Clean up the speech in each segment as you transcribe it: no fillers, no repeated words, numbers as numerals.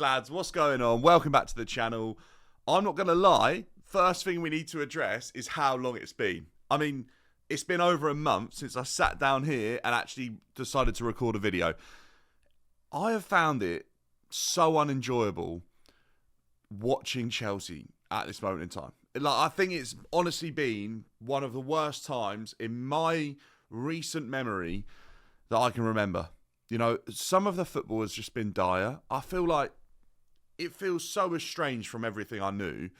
Lads, what's going on? Welcome back to the channel. I'm not going to lie, first thing we need to address is how long it's been. I mean, it's been over a month since I sat down here and actually decided to record a video. I have found it so unenjoyable watching Chelsea at this moment in time. I think it's honestly been one of the worst times in my recent memory that I can remember. You know, some of the football has just been dire. I feel like it feels so estranged from everything I knew.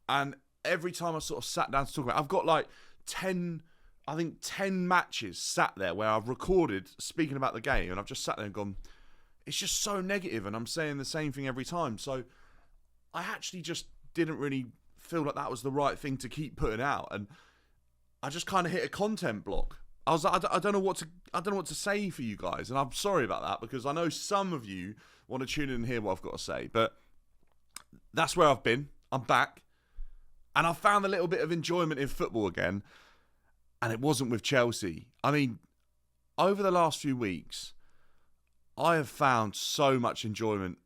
And every time I sort of sat down to talk about it, I've got like 10 matches sat there where I've recorded speaking about the game, and I've just sat there and gone, it's just so negative, and I'm saying the same thing every time. So I actually just didn't really feel like that was the right thing to keep putting out, and I just kind of hit a content block. I was like, I don't know what to say for you guys, and I'm sorry about that because I know some of you want to tune in and hear what I've got to say, but that's where I've been. I'm back, and I found a little bit of enjoyment in football again, and it wasn't with Chelsea. I mean, over the last few weeks, I have found so much enjoyment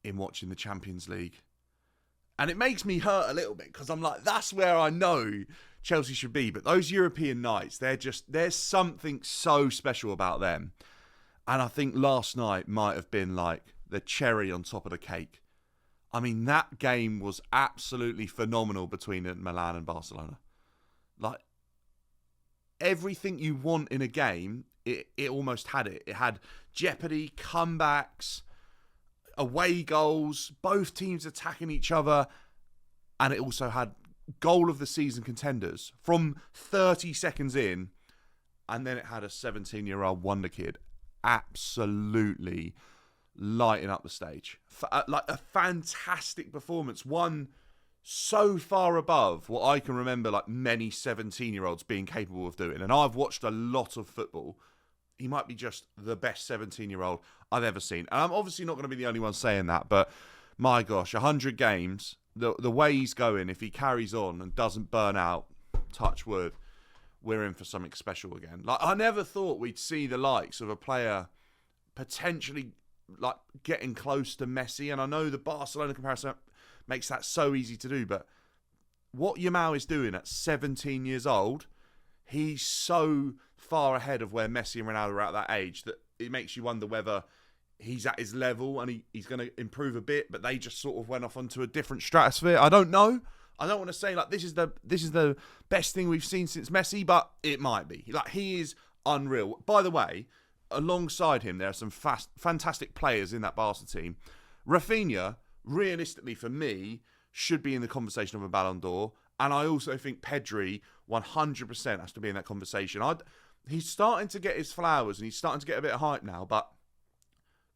in watching the Champions League, and it makes me hurt a little bit because I'm like, that's where I know Chelsea should be. But those European nights, there's something so special about them. And I think last night might have been like the cherry on top of the cake. I mean, that game was absolutely phenomenal between Milan and Barcelona. Like, everything you want in a game, it almost had it. It had jeopardy, comebacks, away goals, both teams attacking each other, and it also had goal of the season contenders from 30 seconds in, and then it had a 17-year-old wonder kid absolutely lighting up the stage. Like a fantastic performance, one so far above what I can remember like many 17-year-olds being capable of doing. And I've watched a lot of football. He might be just the best 17-year-old I've ever seen. And I'm obviously not going to be the only one saying that, but my gosh, 100 games, the way he's going, if he carries on and doesn't burn out, touch wood, we're in for something special again. Like, I never thought we'd see the likes of a player potentially like getting close to Messi. And I know the Barcelona comparison makes that so easy to do, but what Yamal is doing at 17 years old, he's so far ahead of where Messi and Ronaldo are at that age that it makes you wonder whether he's at his level and he's going to improve a bit, but they just sort of went off onto a different stratosphere. I don't know. I don't want to say like this is the best thing we've seen since Messi, but it might be. Like, he is unreal. By the way, alongside him, there are some fantastic players in that Barca team. Raphinia, realistically for me, should be in the conversation of a Balon d'Or. And I also think Pedri 100% has to be in that conversation. He's starting to get his flowers and he's starting to get a bit of hype now, but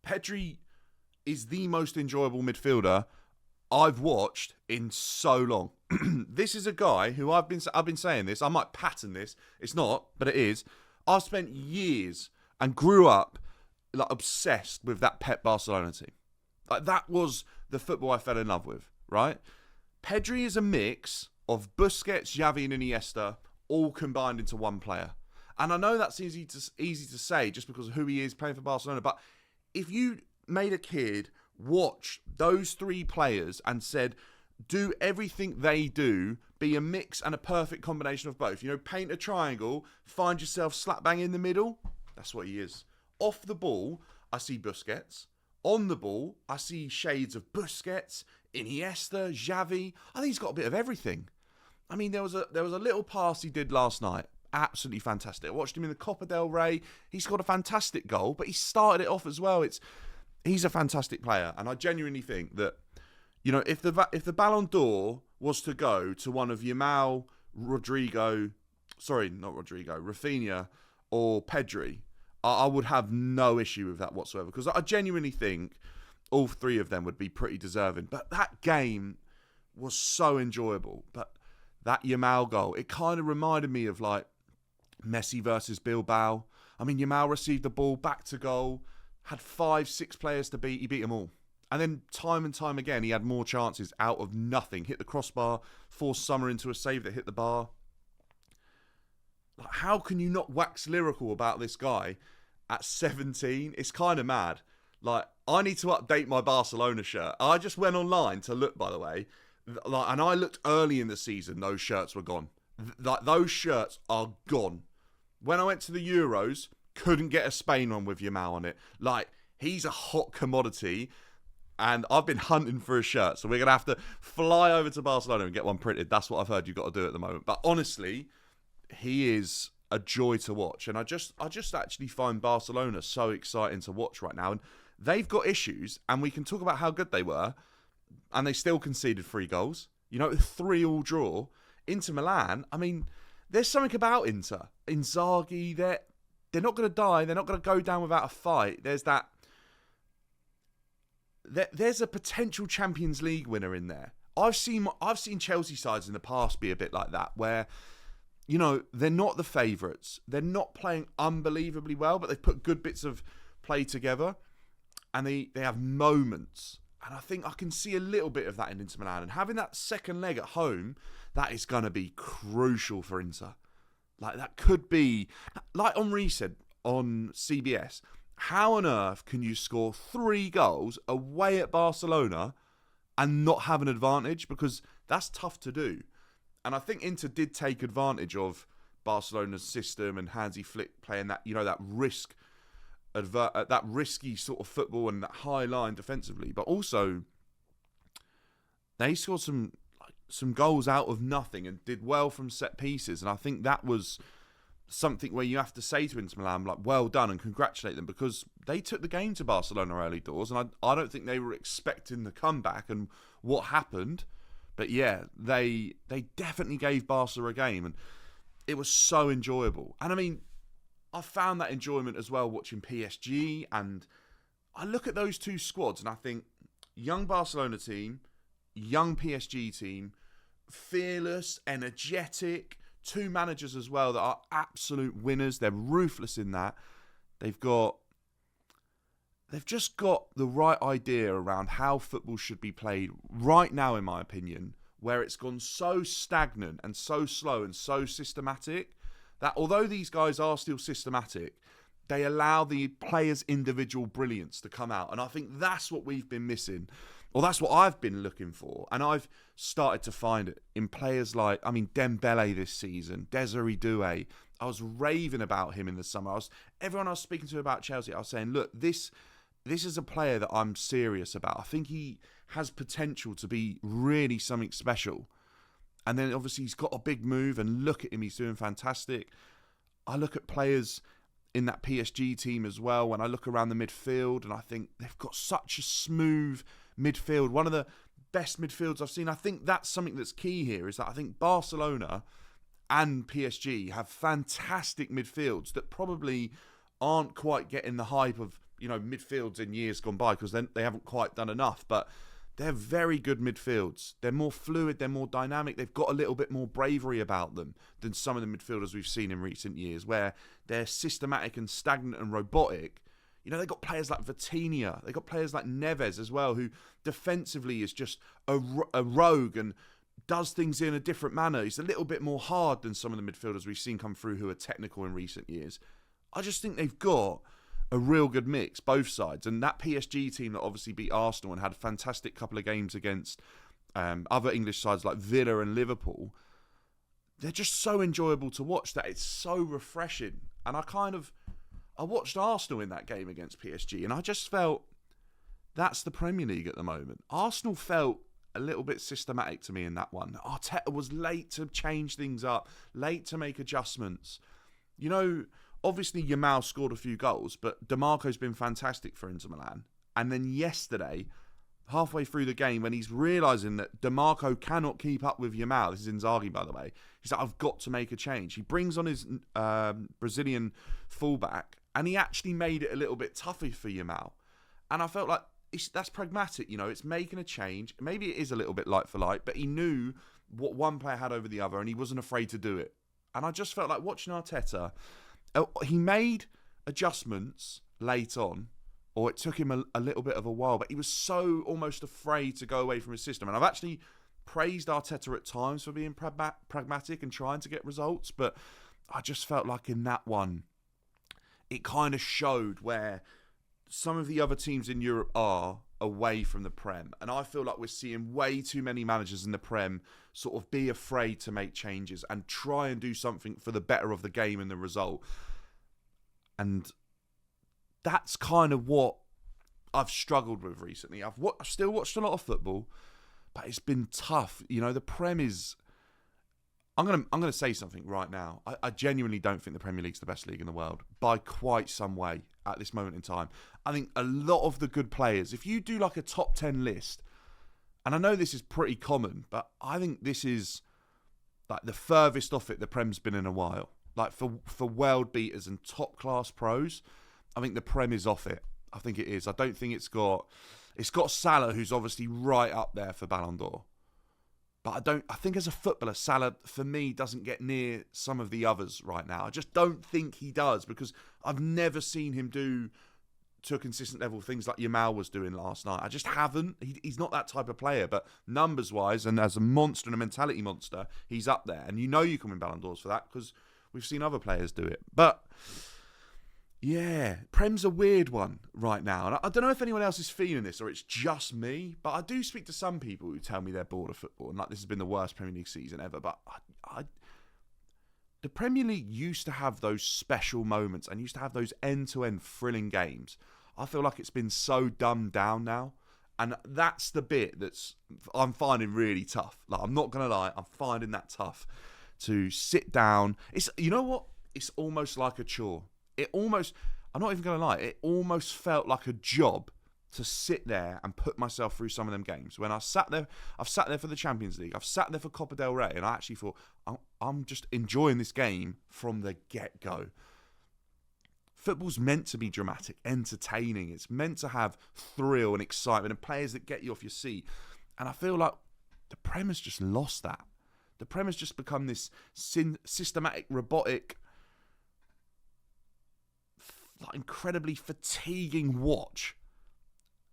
Pedri is the most enjoyable midfielder I've watched in so long. This is a guy who I've been saying this. I might pattern this. It's not, but it is. I've spent years and grew up like obsessed with that Pep Barcelona team. Like, that was the football I fell in love with, right? Pedri is a mix of Busquets, Xavi and Iniesta all combined into one player. And I know that's easy to say just because of who he is playing for Barcelona, but if you made a kid watch those three players and said, do everything they do, be a mix and a perfect combination of both. You know, paint a triangle, find yourself slap bang in the middle. That's what he is. Off the ball, I see Busquets. On the ball, I see shades of Busquets, Iniesta, Xavi. I think he's got a bit of everything. I mean, there was a little pass he did last night. Absolutely fantastic. I watched him in the Copa del Rey. He scored a fantastic goal, but he started it off as well. He's a fantastic player, and I genuinely think that, you know, if the Ballon d'Or was to go to one of Yamal, Raphinia or Pedri, I would have no issue with that whatsoever, because I genuinely think all three of them would be pretty deserving. But that game was so enjoyable. But that Yamal goal, it kind of reminded me of like Messi versus Bilbao. I mean, Yamal received the ball back to goal, had 5-6 players to beat. He beat them all. And then time and time again, he had more chances out of nothing. Hit the crossbar, forced Summer into a save that hit the bar. Like, how can you not wax lyrical about this guy at 17? It's kind of mad. Like, I need to update my Barcelona shirt. I just went online to look, by the way, and I looked early in the season, those shirts were gone. Like, those shirts are gone. When I went to the Euros, couldn't get a Spain one with Yamal on it. Like, he's a hot commodity, and I've been hunting for a shirt, so we're going to have to fly over to Barcelona and get one printed. That's what I've heard you've got to do at the moment. But honestly, he is a joy to watch, and I just actually find Barcelona so exciting to watch right now. And they've got issues, and we can talk about how good they were, and they still conceded 3 goals. 3-3 draw. Inter Milan, I mean, there's something about Inter. Inzaghi, they're not going to die. They're not going to go down without a fight. There's a potential Champions League winner in there. I've seen Chelsea sides in the past be a bit like that, where they're not the favourites. They're not playing unbelievably well, but they've put good bits of play together, and they have moments. And I think I can see a little bit of that in Inter Milan. And having that second leg at home, that is going to be crucial for Inter. Like, that could be, like Henri said on CBS, how on earth can you score 3 goals away at Barcelona and not have an advantage? Because that's tough to do. And I think Inter did take advantage of Barcelona's system and Hansi Flick playing that, that risky sort of football and that high line defensively. But also, they scored some goals out of nothing and did well from set pieces. And I think that was something where you have to say to Inter Milan, like, well done, and congratulate them, because they took the game to Barcelona early doors, and I don't think they were expecting the comeback and what happened. But yeah, they definitely gave Barca a game, and it was so enjoyable. And I mean, I found that enjoyment as well watching PSG, and I look at those two squads and I think young Barcelona team, young PSG team, fearless, energetic, 2 managers as well that are absolute winners. They're ruthless in that. They've just got the right idea around how football should be played right now, in my opinion, where it's gone so stagnant and so slow and so systematic that although these guys are still systematic, they allow the players' individual brilliance to come out. And I think that's what we've been missing. Or that's what I've been looking for. And I've started to find it in players like, Dembele this season, Desiree Doué. I was raving about him in the summer. Everyone I was speaking to about Chelsea, I was saying, look, this is a player that I'm serious about. I think he has potential to be really something special. And then obviously he's got a big move, and look at him, he's doing fantastic. I look at players in that PSG team as well, when I look around the midfield, and I think they've got such a smooth midfield, one of the best midfields I've seen. I think that's something that's key here, is that I think Barcelona and PSG have fantastic midfields that probably aren't quite getting the hype of midfields in years gone by, because they haven't quite done enough, but they're very good midfields. They're more fluid, they're more dynamic, they've got a little bit more bravery about them than some of the midfielders we've seen in recent years, where they're systematic and stagnant and robotic. They've got players like Vitinha, they've got players like Neves as well, who defensively is just a rogue and does things in a different manner. He's a little bit more hard than some of the midfielders we've seen come through who are technical in recent years. I just think they've got a real good mix, both sides. And that PSG team that obviously beat Arsenal and had a fantastic couple of games against other English sides like Villa and Liverpool, they're just so enjoyable to watch that it's so refreshing. And I watched Arsenal in that game against PSG, and I just felt that's the Premier League at the moment. Arsenal felt a little bit systematic to me in that one. Arteta was late to change things up, late to make adjustments. Obviously Yamal scored a few goals, but DiMarco's been fantastic for Inter Milan. And then yesterday, halfway through the game, when he's realising that DiMarco cannot keep up with Yamal, this is Inzaghi, by the way, he's like, I've got to make a change. He brings on his Brazilian fullback, and he actually made it a little bit tougher for Yamal. And I felt like that's pragmatic, it's making a change. Maybe it is a little bit light for light, but he knew what one player had over the other, and he wasn't afraid to do it. And I just felt like watching Arteta, he made adjustments late on, or it took him a little bit of a while, but he was so almost afraid to go away from his system. And I've actually praised Arteta at times for being pragmatic and trying to get results, but I just felt like in that one, it kind of showed where some of the other teams in Europe are away from the Prem. And I feel like we're seeing way too many managers in the Prem sort of be afraid to make changes and try and do something for the better of the game and the result. And that's kind of what I've struggled with recently. I've still watched a lot of football, but it's been tough. You know, the Prem is... I'm gonna say something right now. I genuinely don't think the Premier League's the best league in the world by quite some way at this moment in time. I think a lot of the good players, if you do like a top 10 list, and I know this is pretty common, but I think this is like the furthest off it the Prem's been in a while. Like for world beaters and top class pros, I think the Prem is off it. I think it is. I don't think it's got Salah, who's obviously right up there for Balon d'Or. But I think as a footballer, Salah, for me, doesn't get near some of the others right now. I just don't think he does, because I've never seen him do, to a consistent level, things like Yamal was doing last night. I just haven't. He's not that type of player. But numbers-wise, and as a monster and a mentality monster, he's up there. And you know you can win Ballon d'Ors for that, because we've seen other players do it. But... yeah, Prem's a weird one right now. And I don't know if anyone else is feeling this or it's just me, but I do speak to some people who tell me they're bored of football and like this has been the worst Premier League season ever. But the Premier League used to have those special moments and used to have those end-to-end thrilling games. I feel like it's been so dumbed down now. And that's the bit I'm finding really tough. Like, I'm not going to lie, I'm finding that tough to sit down. You know what? It's almost like a chore. I'm not even going to lie, it almost felt like a job to sit there and put myself through some of them games. When I've sat there for the Champions League, I've sat there for Copa del Rey, and I actually thought, I'm just enjoying this game from the get-go. Football's meant to be dramatic, entertaining. It's meant to have thrill and excitement and players that get you off your seat. And I feel like the Prem has just lost that. The Prem has just become this systematic, robotic... like incredibly fatiguing watch,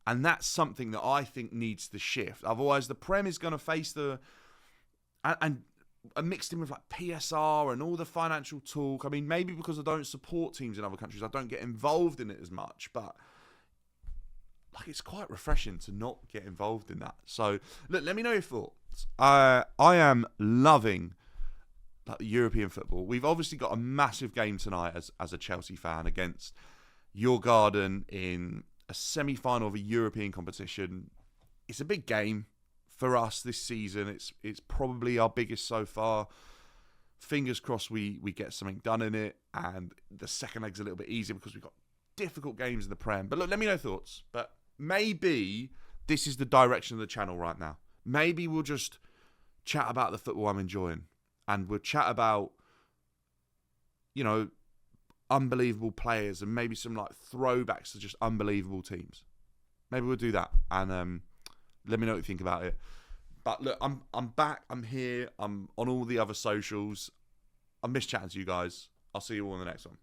and that's something that I think needs to shift. Otherwise, the Prem is going to face and mixed in with like PSR and all the financial talk. I mean, maybe because I don't support teams in other countries, I don't get involved in it as much. But like, it's quite refreshing to not get involved in that. So, look, let me know your thoughts. I am loving like European football. We've obviously got a massive game tonight as a Chelsea fan against your Garden in a semi-final of a European competition. It's a big game for us this season. It's probably our biggest so far. Fingers crossed we get something done in it, and the second leg's a little bit easier because we've got difficult games in the Prem. But look, let me know your thoughts. But maybe this is the direction of the channel right now. Maybe we'll just chat about the football I'm enjoying. And we'll chat about, you know, unbelievable players and maybe some like throwbacks to just unbelievable teams. Maybe we'll do that. And let me know what you think about it. But look, I'm back. I'm here. I'm on all the other socials. I miss chatting to you guys. I'll see you all in the next one.